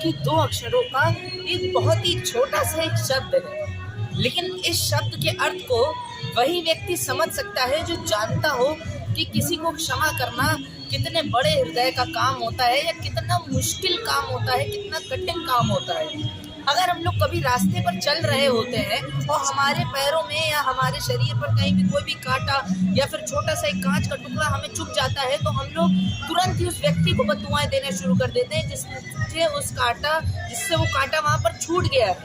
कि दो अक्षरों का एक बहुत ही छोटा सा एक शब्द है, लेकिन इस शब्द के अर्थ को वही व्यक्ति समझ सकता है जो जानता हो कि किसी को क्षमा करना कितने बड़े हृदय का काम होता है या कितना मुश्किल काम होता है, कितना कठिन काम होता है। अगर हम लोग कभी रास्ते पर चल रहे होते हैं और हमारे पैरों में या हमारे शरीर पर कहीं भी कोई भी कांटा या फिर छोटा सा एक कांच का टुकड़ा हमें चुभ जाता है, तो हम लोग तुरंत ही उस व्यक्ति को बददुआएं देने शुरू कर देते हैं जिससे वो कांटा वहाँ पर छूट गया है।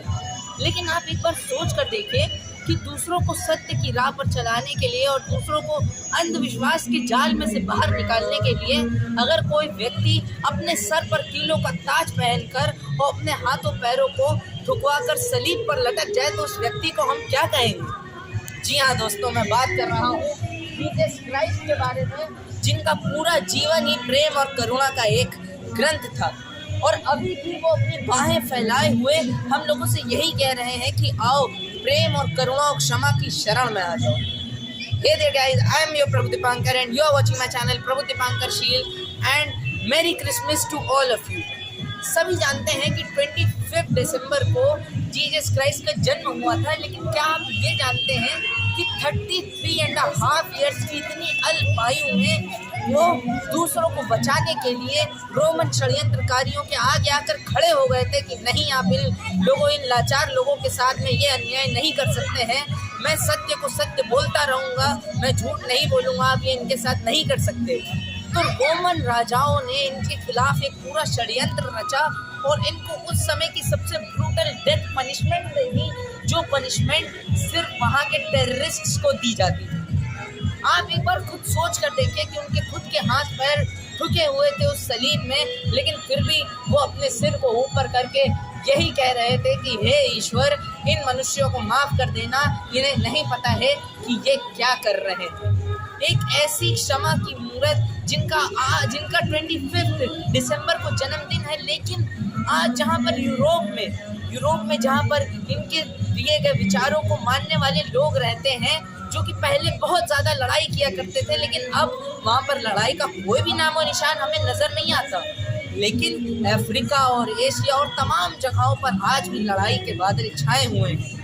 लेकिन आप एक बार सोच कर देखें कि दूसरों को सत्य की राह पर चलाने के लिए और दूसरों को अंधविश्वास के जाल में से बाहर निकालने के लिए अगर कोई व्यक्ति अपने सर पर कीलों का ताज पहनकर और अपने हाथों पैरों को झुकवाकर सलीब पर लटक जाए तो उस व्यक्ति को हम क्या कहेंगे? जी हाँ दोस्तों, मैं बात कर रहा हूँ जीसस क्राइस्ट के बारे में, जिनका पूरा जीवन ही प्रेम और करुणा का एक ग्रंथ था। और अभी भी वो अपनी बाहें फैलाए हुए हम लोगों से यही कह रहे हैं कि आओ प्रेम और करुणा और क्षमा की शरण में आ जाओ। Hey there guys, I am your Prabhu Dipankar and you are watching my channel Prabhu Dipankar Shield and Merry Christmas to all of you। सभी जानते हैं कि 25 दिसंबर को जीसस क्राइस्ट का जन्म हुआ था, लेकिन क्या आप ये जानते हैं कि 33.5 ईयर्स की इतनी अल्पायु में वो दूसरों को बचाने के लिए रोमन षड्यंत्रकारियों के आगे आकर खड़े हो गए थे कि नहीं, आप इन लाचार लोगों के साथ में ये अन्याय नहीं कर सकते हैं। मैं सत्य को सत्य बोलता रहूँगा, मैं झूठ नहीं बोलूँगा, आप ये इनके साथ नहीं कर सकते। तो रोमन राजाओं ने इनके खिलाफ एक पूरा षड्यंत्र रचा और इनको उस समय की सबसे ब्रूटल डेथ पनिशमेंट दी, जो पनिशमेंट सिर्फ वहाँ के टेररिस्ट्स को दी जाती थी। आप एक बार खुद सोच कर देखिए कि उनके खुद के हाथ पैर ठुके हुए थे उस सलीब में, लेकिन फिर भी वो अपने सिर को ऊपर करके यही कह रहे थे कि हे ईश्वर, इन मनुष्यों को माफ़ कर देना, इन्हें नहीं पता है कि ये क्या कर रहे थे। एक ऐसी क्षमा की मूर्त जिनका 25 दिसंबर को जन्मदिन है, लेकिन आज जहाँ पर यूरोप में जहाँ पर इनके दिए गए विचारों को मानने वाले लोग रहते हैं, जो कि पहले बहुत ज़्यादा लड़ाई किया करते थे, लेकिन अब वहाँ पर लड़ाई का कोई भी नामो निशान हमें नज़र नहीं आता। लेकिन अफ्रीका और एशिया और तमाम जगहों पर आज भी लड़ाई के बादल छाए हुए हैं।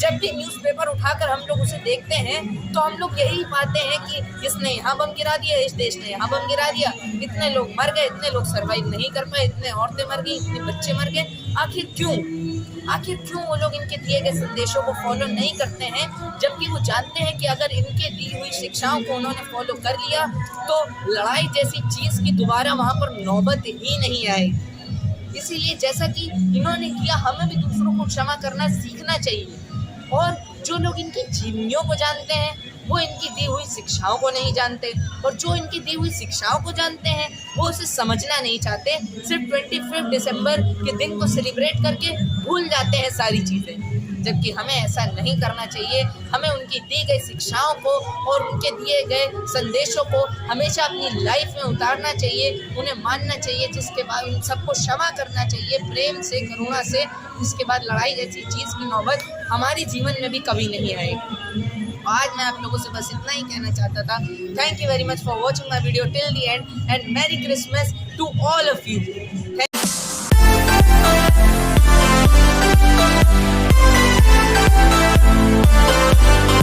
जब भी न्यूज़पेपर उठाकर हम लोग उसे देखते हैं तो हम लोग यही पाते हैं कि इसने यहाँ बम गिरा दिया, इस देश ने यहाँ बम गिरा दिया, इतने लोग मर गए, इतने लोग सर्वाइव नहीं कर पाए, इतने औरतें मर गई, इतने बच्चे मर गए। आखिर क्यों वो लोग इनके दिए गए संदेशों को फॉलो नहीं करते हैं, जबकि वो जानते हैं कि अगर इनके दी हुई शिक्षाओं को उन्होंने फॉलो कर लिया तो लड़ाई जैसी चीज़ की दोबारा वहाँ पर नौबत ही नहीं आएगी। इसीलिए जैसा कि इन्होंने किया, हमें भी दूसरों को क्षमा करना सीखना चाहिए। और जो लोग इनकी जीवनियों को जानते हैं वो इनकी दी हुई शिक्षाओं को नहीं जानते, और जो इनकी दी हुई शिक्षाओं को जानते हैं वो उसे समझना नहीं चाहते। सिर्फ 25 दिसंबर के दिन को सेलिब्रेट करके भूल जाते हैं सारी चीज़ें, जबकि हमें ऐसा नहीं करना चाहिए। हमें उनकी दी गई शिक्षाओं को और उनके दिए गए संदेशों को हमेशा अपनी लाइफ में उतारना चाहिए, उन्हें मानना चाहिए, जिसके बाद उन सबको क्षमा करना चाहिए प्रेम से, करुणा से। जिसके बाद लड़ाई जैसी चीज़ की नौबत हमारे जीवन में भी कभी नहीं आएगी। आज मैं आप लोगों से बस इतना ही कहना चाहता था। Thank you very much for watching my video till the end and merry Christmas to all of you.